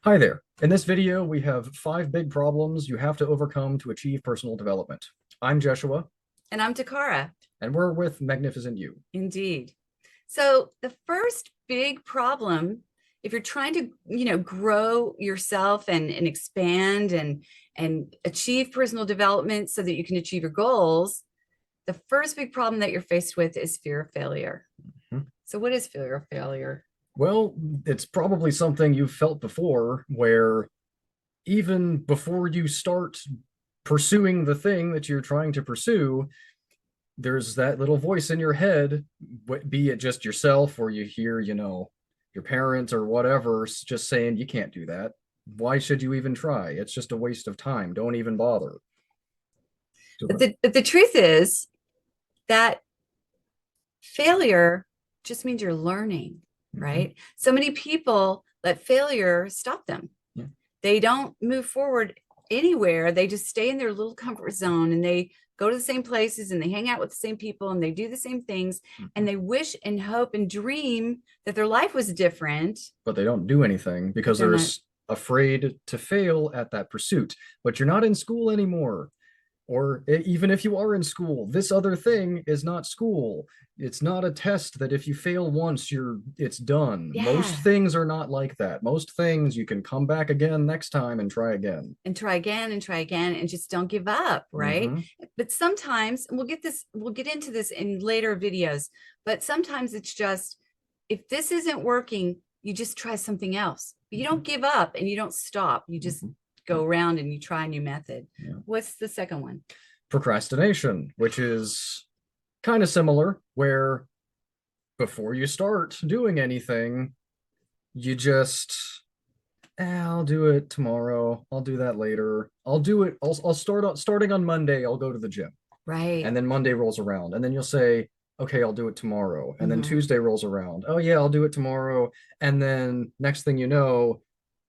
Hi there. In this video, we have 5 big problems you have to overcome to achieve personal development. I'm Joshua, And I'm Takara, and we're with Magnificent You. indeed. So the first big problem, if you're trying to, grow yourself and expand and achieve personal development so that you can achieve your goals, the first big problem that you're faced with is fear of failure. Mhm. So what is fear of failure? Well, it's probably something you've felt before, where even before you start pursuing the thing that you're trying to pursue, there's that little voice in your head, be it just yourself or you hear, your parents or whatever, just saying, you can't do that. Why should you even try? It's just a waste of time. Don't even bother. But Do the truth is that failure just means you're learning, it. right? So many people let failure stop them. Yeah. They don't move forward anywhere. They just stay in their little comfort zone and they go to the same places and they hang out with the same people and they do the same things and Mhm. they wish and hope and dream that their life was different, But they don't do anything but because they're not. afraid to fail at that pursuit. But you're not in school anymore. Or even if you are in school, this other thing is not school. It's not a test that if you fail once, it's done. Most Yeah. things are not like that. Most things you can come back again next time and try again. And try again and try again and just don't give up, right? Mm-hmm. But sometimes, and we'll get into this in later videos, but sometimes it's just if this isn't working, you just try something else. But you Mm-hmm. don't give up and you don't stop. You just Mm-hmm. go around and you try a new method. Yeah. What's the second one? Procrastination, which is kind of similar, where before you start doing anything, you just I'll do it tomorrow. I'll do that later. I'll do it. I'll starting on Monday. I'll go to the gym, Right. and then Monday rolls around, and then you'll say, "Okay, I'll do it tomorrow." And then Mm-hmm. Tuesday rolls around. Oh yeah, I'll do it tomorrow. And then next thing you know,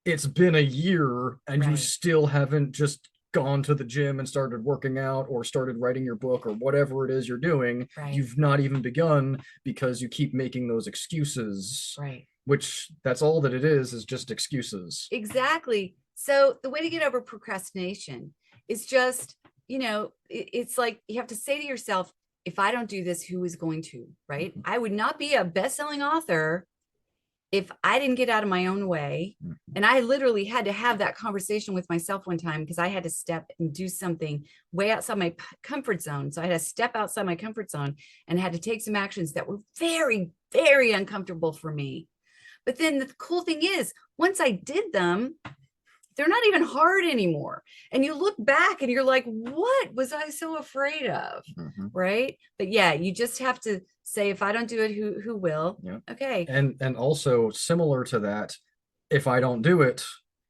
it's been a year, and you Right. still haven't just gone to the gym and started working out or started writing your book or whatever it is you're doing. Right. You've not even begun because you keep making those excuses, Right. which that's all that it is just excuses. Exactly. So the way to get over procrastination is just, it's like you have to say to yourself, if I don't do this, who is going to, right? Mhm. I would not be a best-selling author if I didn't get out of my own way. Mhm. And I literally had to have that conversation with myself one time because I had to step and do something way outside my comfort zone. So I had to step outside my comfort zone and had to take some actions that were very, very uncomfortable for me. But then the cool thing is, once I did them, they're not even hard anymore. And you look back and you're like, what was I so afraid of? Mhm. Right. But yeah, you just have to say, if I don't do it, who will? Yeah. Okay. And also similar to that, if I don't do it,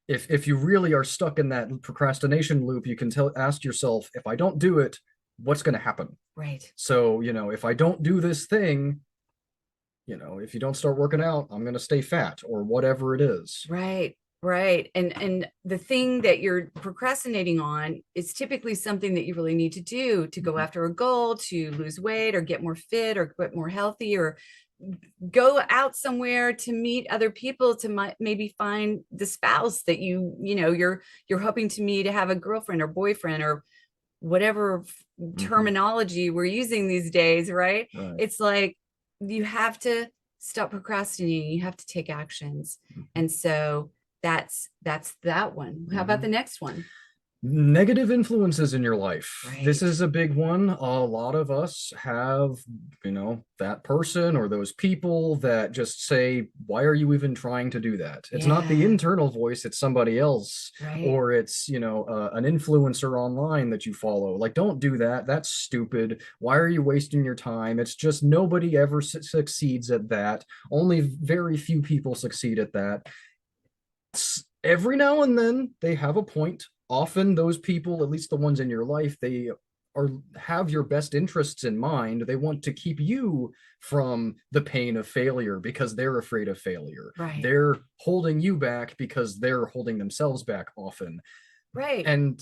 if you really are stuck in that procrastination loop, you can ask yourself, if I don't do it, what's going to happen? Right. So, if I don't do this thing, if you don't start working out, I'm going to stay fat or whatever it is. Right. Right. And the thing that you're procrastinating on is typically something that you really need to do to go Mhm. after a goal, to lose weight or get more fit or get more healthy or go out somewhere to meet other people to maybe find the spouse that you're hoping to meet, to have a girlfriend or boyfriend or whatever Mhm. terminology we're using these days, right? Right. It's like you have to stop procrastinating, you have to take actions. Mhm. And so that's that one. How about the Mhm. next one? Negative influences in your life. This Right. is a big one. A lot of us have, that person or those people that just say, why are you even trying to do that? It's not the Yeah. internal voice, it's somebody else, Right. or it's, an influencer online that you follow. Like, don't do that. That's stupid. Why are you wasting your time? It's just nobody ever succeeds at that. Only very few people succeed at that. Every now and then they have a point. Often those people, at least the ones in your life, they are have your best interests in mind. They want to keep you from the pain of failure because they're afraid of failure. Right. They're holding you back because they're holding themselves back often. Right. And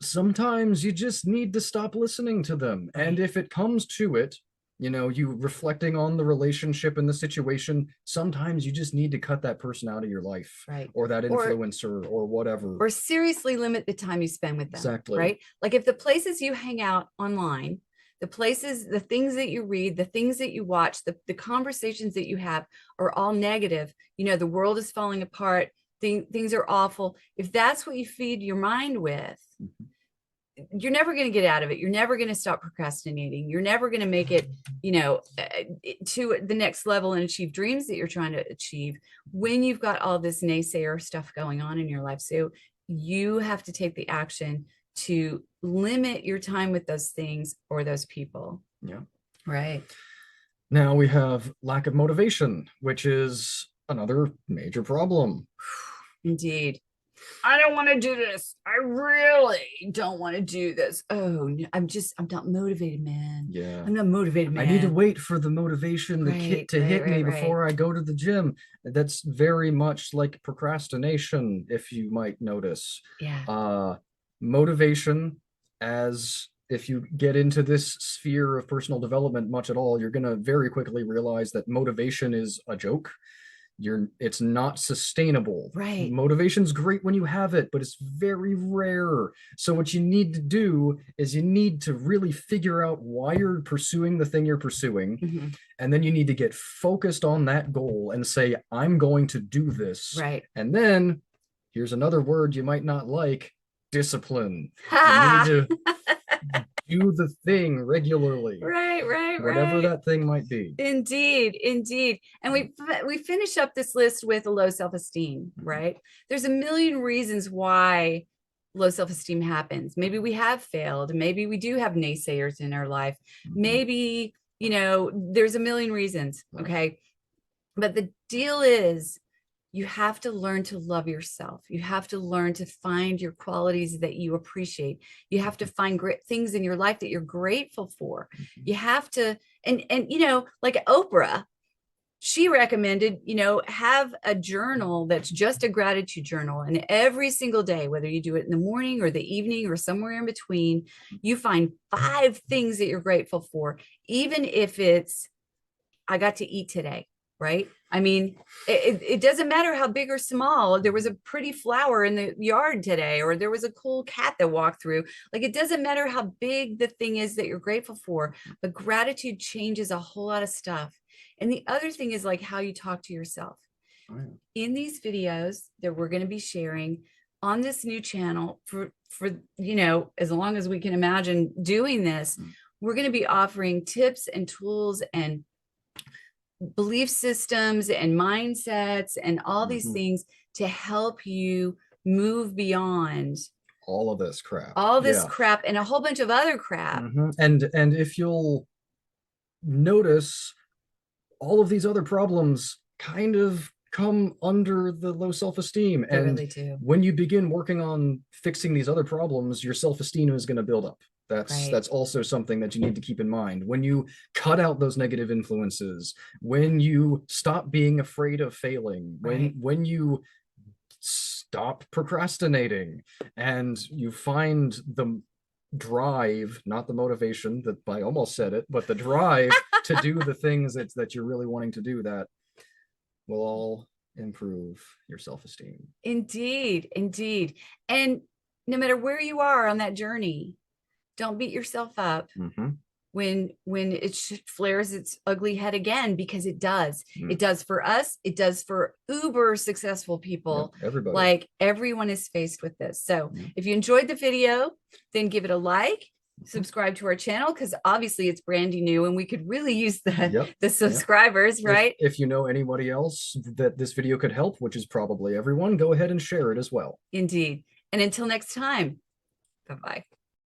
sometimes you just need to stop listening to them. And Right. if it comes to it, You know, you reflecting on the relationship and the situation, sometimes you just need to cut that person out of your life, Right. or that Or influencer or whatever. or seriously limit the time you spend with them, Exactly. right? Like if the places you hang out online, the places, the things that you read, the things that you watch, the conversations that you have are all negative, the world is falling apart, things are awful. If that's what you feed your mind with, you're never going to get out of it. You're never going to stop procrastinating. You're never going to make it, to the next level and achieve dreams that you're trying to achieve when you've got all this naysayer stuff going on in your life. So you have to take the action to limit your time with those things or those people. Yeah. Right. Now we have lack of motivation, which is another major problem. Indeed. I don't want to do this. I really don't want to do this. Oh, no, I'm not motivated, man. Yeah. I'm not motivated, man. I need to wait for the motivation to hit me before I go to the gym. That's very much like procrastination, if you might notice. Yeah. Motivation, as if you get into this sphere of personal development much at all, you're going to very quickly realize that motivation is a joke. It's not sustainable. Right. Motivation's great when you have it, but it's very rare. So what you need to do is you need to really figure out why you're pursuing the thing you're pursuing. Mm-hmm. And then you need to get focused on that goal and say, I'm going to do this. Right. And then here's another word you might not like: discipline. You need to do the thing regularly. Right. Whatever that thing might be. Indeed. And we finish up this list with a low self-esteem, right? There's a million reasons why low self-esteem happens. Maybe we have failed. Maybe we do have naysayers in our life. Maybe, there's a million reasons. Okay. But the deal is, you have to learn to love yourself. You have to learn to find your qualities that you appreciate. You have to find great things in your life that you're grateful for. You have to, and like Oprah, she recommended, have a journal that's just a gratitude journal. And every single day, whether you do it in the morning or the evening or somewhere in between, you find 5 things that you're grateful for, even if it's, I got to eat today. Right. I mean, it doesn't matter how big or small. There was a pretty flower in the yard today, or there was a cool cat that walked through. Like, it doesn't matter how big the thing is that you're grateful for, but gratitude changes a whole lot of stuff. And the other thing is like how you talk to yourself. Oh, yeah. In these videos that we're going to be sharing on this new channel for as long as we can imagine doing this, we're going to be offering tips and tools and belief systems and mindsets and all these things to help you move beyond all of this crap, crap and a whole bunch of other crap. And if you'll notice, all of these other problems kind of come under the low self-esteem. They and really do. When you begin working on fixing these other problems, your self-esteem is going to build up. That's also something that you need to keep in mind. When you cut out those negative influences, when you stop being afraid of failing, when you stop procrastinating, and you find the drive, not the motivation, that I almost said it, but the drive to do the things that you're really wanting to do, that will all improve your self-esteem. Indeed. And no matter where you are on that journey, don't beat yourself up when it flares its ugly head again, because it does. It does for us. It does for uber successful people. Everybody. Like, everyone is faced with this. So if you enjoyed the video, then give it a like, subscribe to our channel, because obviously it's brandy new and we could really use the subscribers, right? If you know anybody else that this video could help, which is probably everyone, go ahead and share it as well. Indeed. And until next time, bye-bye.